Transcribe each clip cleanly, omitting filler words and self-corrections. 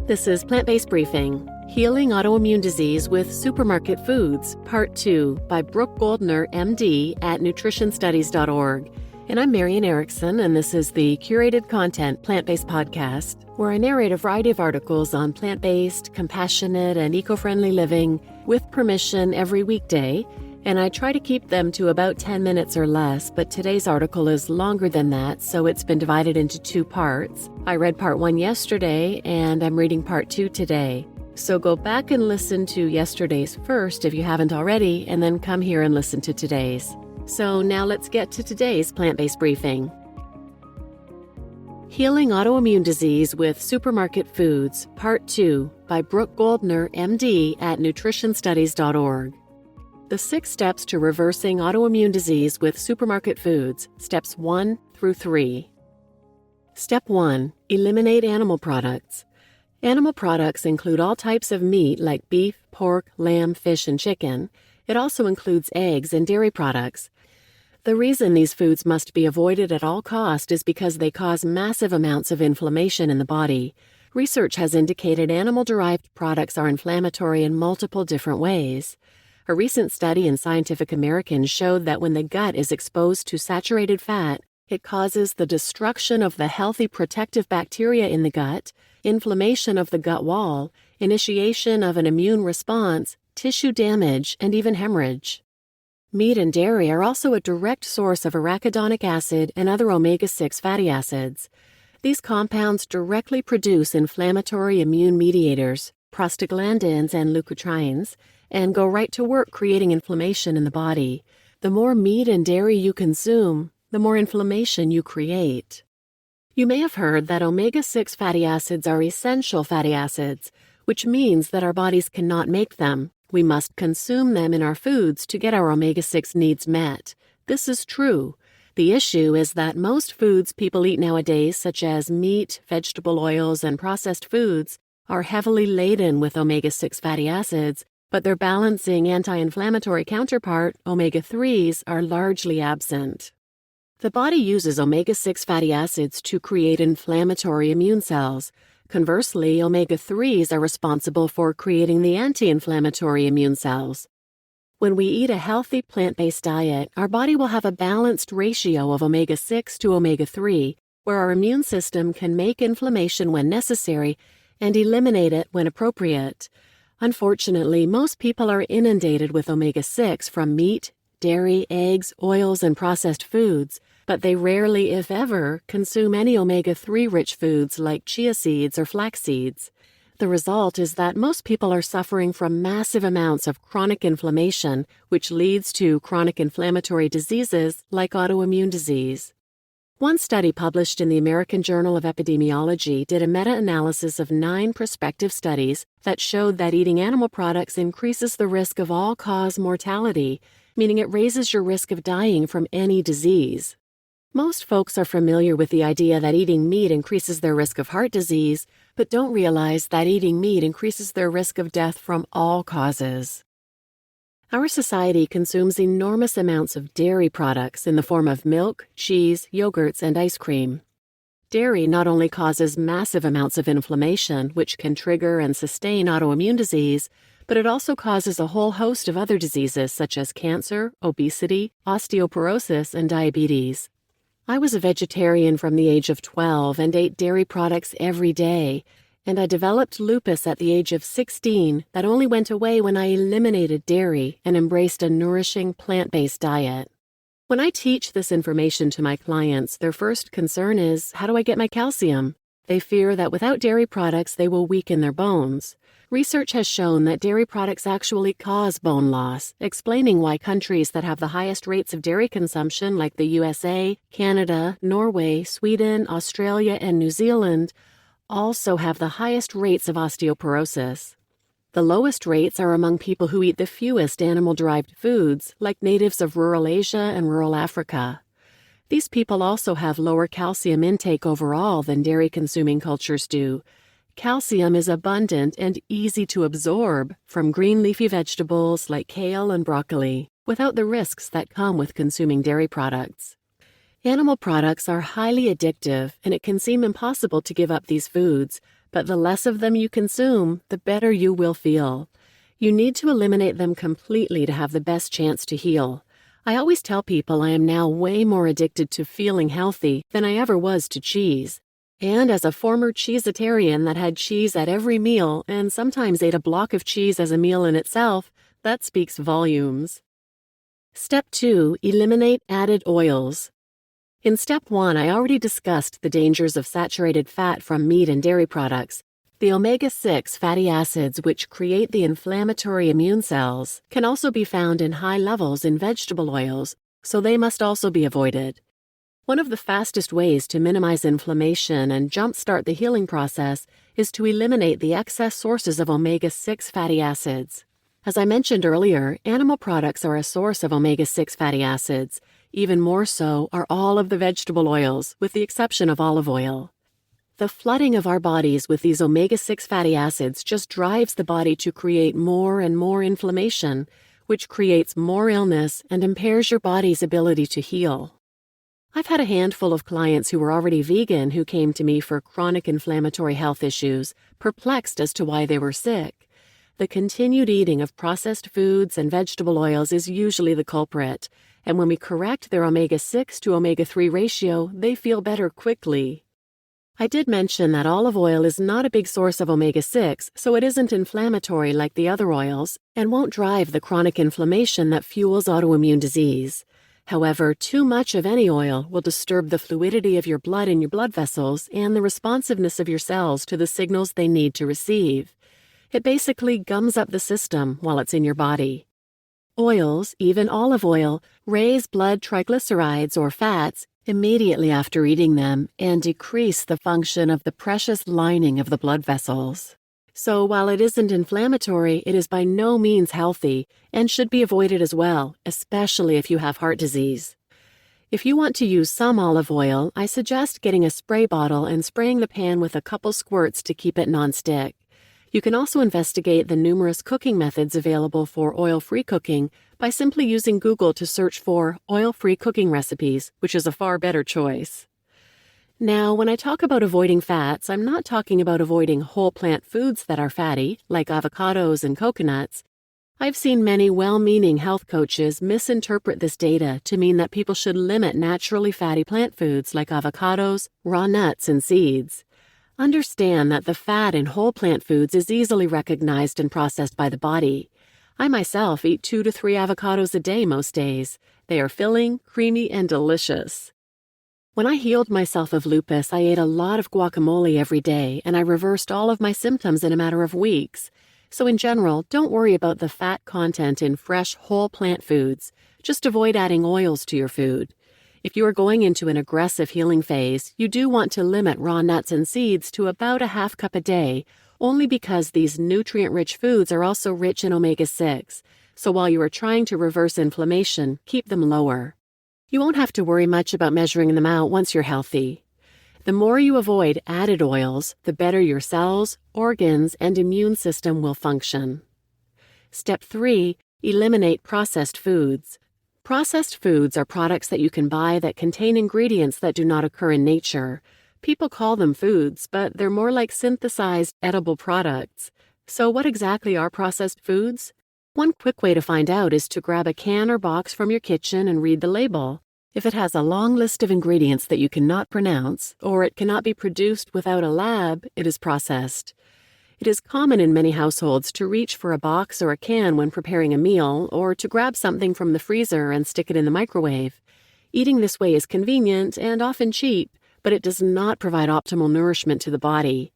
This is Plant-Based Briefing, Healing Autoimmune Disease with Supermarket Foods, Part 2 by Brooke Goldner, MD at nutritionstudies.org. And I'm Marian Erickson, and this is the curated content plant-based podcast, where I narrate a variety of articles on plant-based, compassionate, and eco-friendly living with permission every weekday, and I try to keep them to about 10 minutes or less, but today's article is longer than that, so it's been divided into two parts. I read part 1 yesterday, and I'm reading part 2 today. So go back and listen to yesterday's first if you haven't already, and then come here and listen to today's. So now let's get to today's plant-based briefing. Healing Autoimmune Disease with Supermarket Foods, Part 2 by Brooke Goldner, MD at nutritionstudies.org. The 6 steps to reversing autoimmune disease with supermarket foods, steps 1 through 3. Step 1. Eliminate animal products. Animal products include all types of meat like beef, pork, lamb, fish, and chicken. It also includes eggs and dairy products. The reason these foods must be avoided at all costs is because they cause massive amounts of inflammation in the body. Research has indicated animal-derived products are inflammatory in multiple different ways. A recent study in Scientific American showed that when the gut is exposed to saturated fat, it causes the destruction of the healthy protective bacteria in the gut, inflammation of the gut wall, initiation of an immune response, tissue damage, and even hemorrhage. Meat and dairy are also a direct source of arachidonic acid and other omega-6 fatty acids. These compounds directly produce inflammatory immune mediators, prostaglandins and leukotrienes, and go right to work creating inflammation in the body. The more meat and dairy you consume, the more inflammation you create. You may have heard that omega-6 fatty acids are essential fatty acids, which means that our bodies cannot make them. We must consume them in our foods to get our omega-6 needs met. This is true. The issue is that most foods people eat nowadays, such as meat, vegetable oils, and processed foods, are heavily laden with omega-6 fatty acids, but their balancing anti-inflammatory counterpart, omega-3s, are largely absent. The body uses omega-6 fatty acids to create inflammatory immune cells. Conversely, omega-3s are responsible for creating the anti-inflammatory immune cells. When we eat a healthy plant-based diet, our body will have a balanced ratio of omega-6 to omega-3, where our immune system can make inflammation when necessary and eliminate it when appropriate. Unfortunately, most people are inundated with omega-6 from meat, dairy, eggs, oils, and processed foods, but they rarely, if ever, consume any omega-3 rich foods like chia seeds or flax seeds. The result is that most people are suffering from massive amounts of chronic inflammation, which leads to chronic inflammatory diseases like autoimmune disease. One study published in the American Journal of Epidemiology did a meta-analysis of 9 prospective studies that showed that eating animal products increases the risk of all-cause mortality, meaning it raises your risk of dying from any disease. Most folks are familiar with the idea that eating meat increases their risk of heart disease, but don't realize that eating meat increases their risk of death from all causes. Our society consumes enormous amounts of dairy products in the form of milk, cheese, yogurts, and ice cream. Dairy not only causes massive amounts of inflammation, which can trigger and sustain autoimmune disease, but it also causes a whole host of other diseases such as cancer, obesity, osteoporosis, and diabetes. I was a vegetarian from the age of 12 and ate dairy products every day, and I developed lupus at the age of 16 that only went away when I eliminated dairy and embraced a nourishing plant-based diet. When I teach this information to my clients, their first concern is, how do I get my calcium? They fear that without dairy products, they will weaken their bones. Research has shown that dairy products actually cause bone loss, explaining why countries that have the highest rates of dairy consumption, like the USA, Canada, Norway, Sweden, Australia, and New Zealand, also have the highest rates of osteoporosis. The lowest rates are among people who eat the fewest animal-derived foods, like natives of rural Asia and rural Africa. These people also have lower calcium intake overall than dairy-consuming cultures do. Calcium is abundant and easy to absorb from green leafy vegetables like kale and broccoli, without the risks that come with consuming dairy products. Animal products are highly addictive, and it can seem impossible to give up these foods, but the less of them you consume, the better you will feel. You need to eliminate them completely to have the best chance to heal. I always tell people I am now way more addicted to feeling healthy than I ever was to cheese. And as a former cheesetarian that had cheese at every meal and sometimes ate a block of cheese as a meal in itself, that speaks volumes. Step 2. Eliminate added oils. In Step 1, I already discussed the dangers of saturated fat from meat and dairy products. The omega-6 fatty acids, which create the inflammatory immune cells, can also be found in high levels in vegetable oils, so they must also be avoided. One of the fastest ways to minimize inflammation and jumpstart the healing process is to eliminate the excess sources of omega-6 fatty acids. As I mentioned earlier, animal products are a source of omega-6 fatty acids. Even more so are all of the vegetable oils, with the exception of olive oil. The flooding of our bodies with these omega-6 fatty acids just drives the body to create more and more inflammation, which creates more illness and impairs your body's ability to heal. I've had a handful of clients who were already vegan who came to me for chronic inflammatory health issues, perplexed as to why they were sick. The continued eating of processed foods and vegetable oils is usually the culprit, and when we correct their omega-6 to omega-3 ratio, they feel better quickly. I did mention that olive oil is not a big source of omega-6, so it isn't inflammatory like the other oils and won't drive the chronic inflammation that fuels autoimmune disease. However, too much of any oil will disturb the fluidity of your blood in your blood vessels and the responsiveness of your cells to the signals they need to receive. It basically gums up the system while it's in your body. Oils, even olive oil, raise blood triglycerides or fats immediately after eating them and decrease the function of the precious lining of the blood vessels. So while it isn't inflammatory, it is by no means healthy and should be avoided as well, especially if you have heart disease. If you want to use some olive oil, I suggest getting a spray bottle and spraying the pan with a couple squirts to keep it nonstick. You can also investigate the numerous cooking methods available for oil-free cooking by simply using Google to search for oil-free cooking recipes, which is a far better choice. Now, when I talk about avoiding fats, I'm not talking about avoiding whole plant foods that are fatty, like avocados and coconuts. I've seen many well-meaning health coaches misinterpret this data to mean that people should limit naturally fatty plant foods like avocados, raw nuts, and seeds. Understand that the fat in whole plant foods is easily recognized and processed by the body. I myself eat 2 to 3 avocados a day most days. They are filling, creamy, and delicious. When I healed myself of lupus, I ate a lot of guacamole every day, and I reversed all of my symptoms in a matter of weeks. So in general, don't worry about the fat content in fresh, whole plant foods. Just avoid adding oils to your food. If you are going into an aggressive healing phase, you do want to limit raw nuts and seeds to about a half cup a day, only because these nutrient-rich foods are also rich in omega-6. So while you are trying to reverse inflammation, keep them lower. You won't have to worry much about measuring them out once you're healthy. The more you avoid added oils, the better your cells, organs, and immune system will function. Step 3. Eliminate processed foods. Processed foods are products that you can buy that contain ingredients that do not occur in nature. People call them foods, but they're more like synthesized edible products. So what exactly are processed foods? One quick way to find out is to grab a can or box from your kitchen and read the label. If it has a long list of ingredients that you cannot pronounce, or it cannot be produced without a lab, it is processed. It is common in many households to reach for a box or a can when preparing a meal, or to grab something from the freezer and stick it in the microwave. Eating this way is convenient and often cheap, but it does not provide optimal nourishment to the body.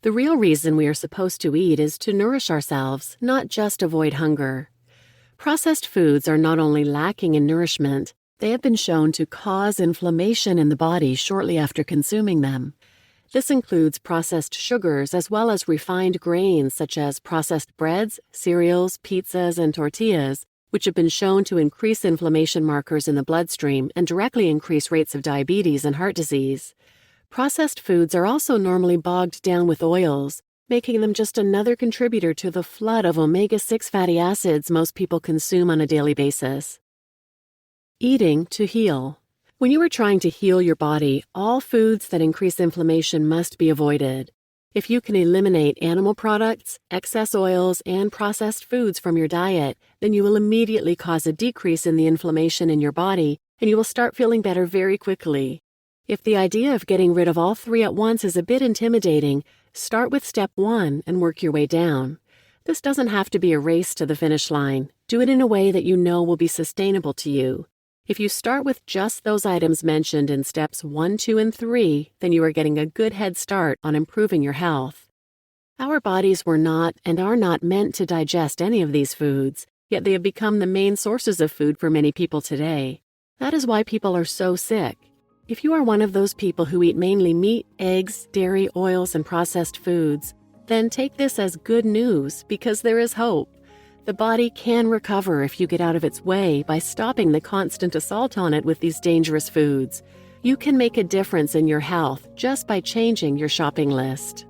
The real reason we are supposed to eat is to nourish ourselves, not just avoid hunger. Processed foods are not only lacking in nourishment, they have been shown to cause inflammation in the body shortly after consuming them. This includes processed sugars as well as refined grains such as processed breads, cereals, pizzas, and tortillas, which have been shown to increase inflammation markers in the bloodstream and directly increase rates of diabetes and heart disease. Processed foods are also normally bogged down with oils, making them just another contributor to the flood of omega-6 fatty acids most people consume on a daily basis. Eating to heal. When you are trying to heal your body, all foods that increase inflammation must be avoided. If you can eliminate animal products, excess oils, and processed foods from your diet, then you will immediately cause a decrease in the inflammation in your body, and you will start feeling better very quickly. If the idea of getting rid of all three at once is a bit intimidating, start with step 1 and work your way down. This doesn't have to be a race to the finish line. Do it in a way that you know will be sustainable to you. If you start with just those items mentioned in steps 1, 2, and 3, then you are getting a good head start on improving your health. Our bodies were not and are not meant to digest any of these foods, yet they have become the main sources of food for many people today. That is why people are so sick. If you are one of those people who eat mainly meat, eggs, dairy, oils, and processed foods, then take this as good news because there is hope. The body can recover if you get out of its way by stopping the constant assault on it with these dangerous foods. You can make a difference in your health just by changing your shopping list.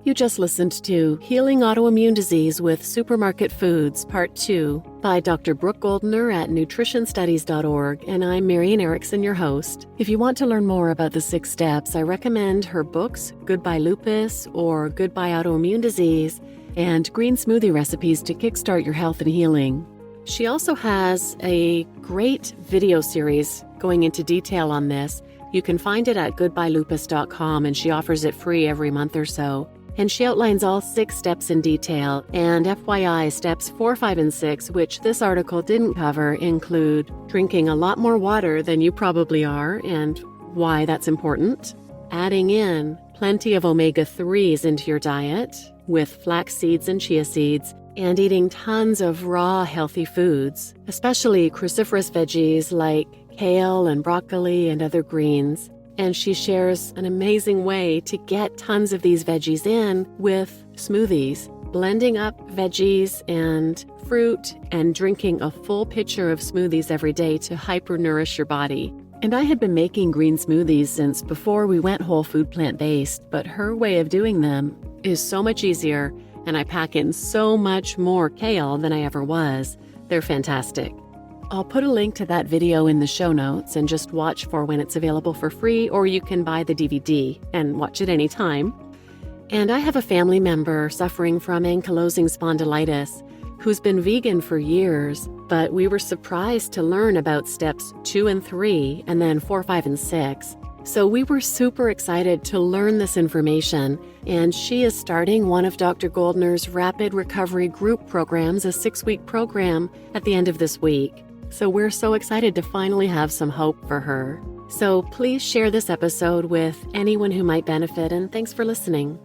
You just listened to Healing Autoimmune Disease with Supermarket Foods, Part 2, by Dr. Brooke Goldner at nutritionstudies.org, and I'm Marian Erickson, your host. If you want to learn more about the 6 steps, I recommend her books, Goodbye Lupus or Goodbye Autoimmune Disease, and green smoothie recipes to kickstart your health and healing. She also has a great video series going into detail on this. You can find it at goodbyelupus.com, and she offers it free every month or so. And she outlines all 6 steps in detail, and FYI, steps 4, 5, and 6, which this article didn't cover, include drinking a lot more water than you probably are and why that's important, adding in plenty of omega-3s into your diet with flax seeds and chia seeds, and eating tons of raw healthy foods, especially cruciferous veggies like kale and broccoli and other greens. And she shares an amazing way to get tons of these veggies in with smoothies, blending up veggies and fruit and drinking a full pitcher of smoothies every day to hypernourish your body. And I had been making green smoothies since before we went whole food plant-based, but her way of doing them is so much easier, and I pack in so much more kale than I ever was. They're fantastic. I'll put a link to that video in the show notes, and just watch for when it's available for free, or you can buy the DVD and watch it anytime. And I have a family member suffering from ankylosing spondylitis who's been vegan for years, but we were surprised to learn about steps 2 and 3, and then 4, 5, and 6. So we were super excited to learn this information, and she is starting one of Dr. Goldner's Rapid Recovery Group programs, a 6-week program, at the end of this week. So we're so excited to finally have some hope for her. So please share this episode with anyone who might benefit, and thanks for listening.